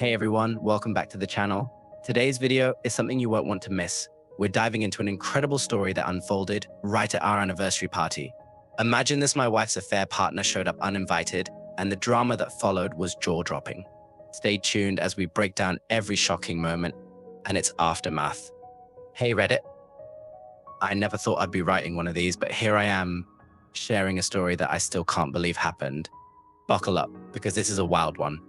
Hey everyone, welcome back to the channel. Today's video is something you won't want to miss. We're diving into an incredible story that unfolded right at our anniversary party. Imagine this: my wife's affair partner showed up uninvited, and the drama that followed was jaw-dropping. Stay tuned as we break down every shocking moment and its aftermath. Hey Reddit, I never thought I'd be writing one of these, but here I am, sharing a story that I still can't believe happened. Buckle up, because this is a wild one.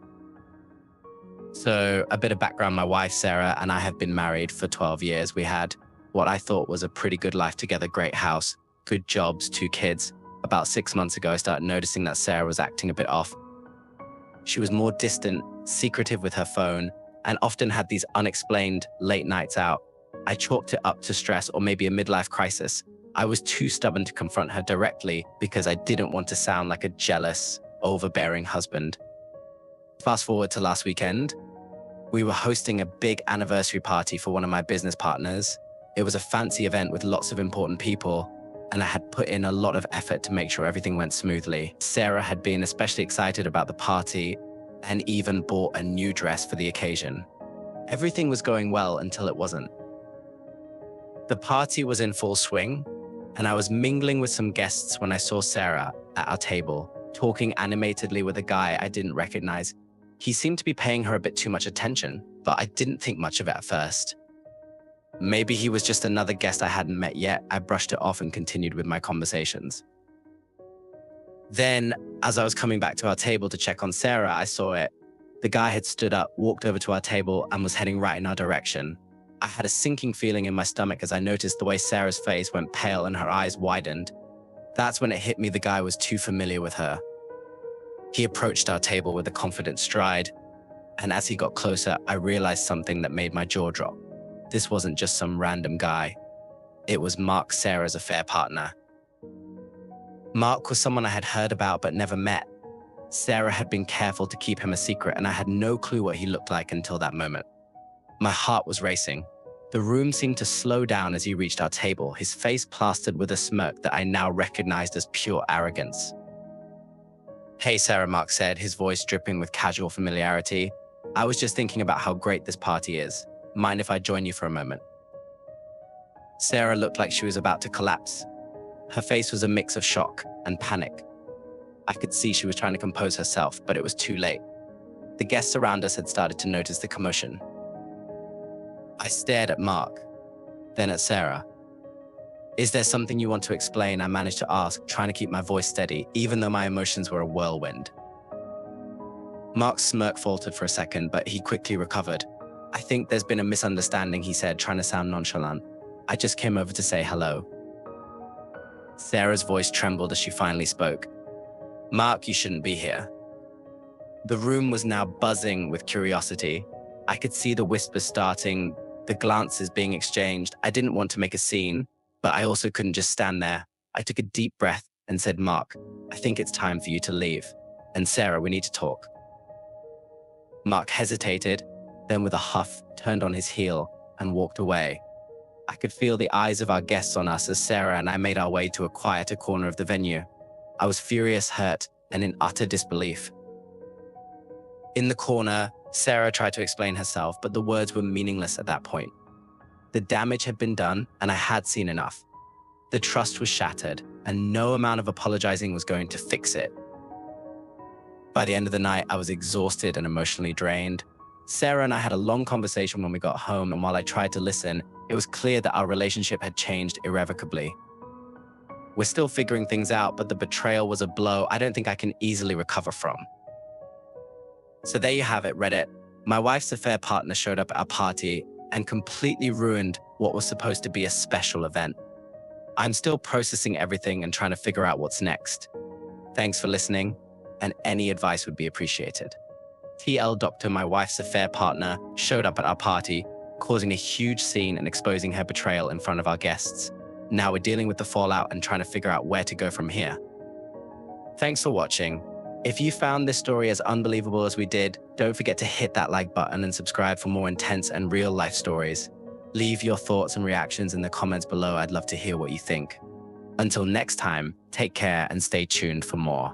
So, a bit of background: my wife, Sarah, and I have been married for 12 years. We had what I thought was a pretty good life together: great house, good jobs, 2 kids. About 6 months ago, I started noticing that Sarah was acting a bit off. She was more distant, secretive with her phone, and often had these unexplained late nights out. I chalked it up to stress or maybe a midlife crisis. I was too stubborn to confront her directly because I didn't want to sound like a jealous, overbearing husband. Fast forward to last weekend. We were hosting a big anniversary party for one of my business partners. It was a fancy event with lots of important people, and I had put in a lot of effort to make sure everything went smoothly. Sarah had been especially excited about the party and even bought a new dress for the occasion. Everything was going well until it wasn't. The party was in full swing, and I was mingling with some guests when I saw Sarah at our table, talking animatedly with a guy I didn't recognize. He seemed to be paying her a bit too much attention, but I didn't think much of it at first. Maybe he was just another guest I hadn't met yet. I brushed it off and continued with my conversations. Then, as I was coming back to our table to check on Sarah, I saw it. The guy had stood up, walked over to our table, and was heading right in our direction. I had a sinking feeling in my stomach as I noticed the way Sarah's face went pale and her eyes widened. That's when it hit me: the guy was too familiar with her. He approached our table with a confident stride, and as he got closer, I realized something that made my jaw drop. This wasn't just some random guy. It was Mark, Sarah's affair partner. Mark was someone I had heard about but never met. Sarah had been careful to keep him a secret, and I had no clue what he looked like until that moment. My heart was racing. The room seemed to slow down as he reached our table, his face plastered with a smirk that I now recognized as pure arrogance. "Hey Sarah," Mark said, his voice dripping with casual familiarity. "I was just thinking about how great this party is. Mind if I join you for a moment?" Sarah looked like she was about to collapse. Her face was a mix of shock and panic. I could see she was trying to compose herself, but it was too late. The guests around us had started to notice the commotion. I stared at Mark, then at Sarah. "Is there something you want to explain?" I managed to ask, trying to keep my voice steady, even though my emotions were a whirlwind. Mark's smirk faltered for a second, but he quickly recovered. "I think there's been a misunderstanding," he said, trying to sound nonchalant. "I just came over to say hello." Sarah's voice trembled as she finally spoke. "Mark, you shouldn't be here." The room was now buzzing with curiosity. I could see the whispers starting, the glances being exchanged. I didn't want to make a scene, but I also couldn't just stand there. I took a deep breath and said, "Mark, I think it's time for you to leave. And Sarah, we need to talk." Mark hesitated, then with a huff, turned on his heel and walked away. I could feel the eyes of our guests on us as Sarah and I made our way to a quieter corner of the venue. I was furious, hurt, and in utter disbelief. In the corner, Sarah tried to explain herself, but the words were meaningless at that point. The damage had been done, and I had seen enough. The trust was shattered, and no amount of apologizing was going to fix it. By the end of the night, I was exhausted and emotionally drained. Sarah and I had a long conversation when we got home, and while I tried to listen, it was clear that our relationship had changed irrevocably. We're still figuring things out, but the betrayal was a blow I don't think I can easily recover from. So there you have it, Reddit. My wife's affair partner showed up at our party and completely ruined what was supposed to be a special event. I'm still processing everything and trying to figure out what's next. Thanks for listening, and any advice would be appreciated. TL Doctor, my wife's affair partner, showed up at our party, causing a huge scene and exposing her betrayal in front of our guests. Now we're dealing with the fallout and trying to figure out where to go from here. Thanks for watching. If you found this story as unbelievable as we did, don't forget to hit that like button and subscribe for more intense and real-life stories. Leave your thoughts and reactions in the comments below. I'd love to hear what you think. Until next time, take care and stay tuned for more.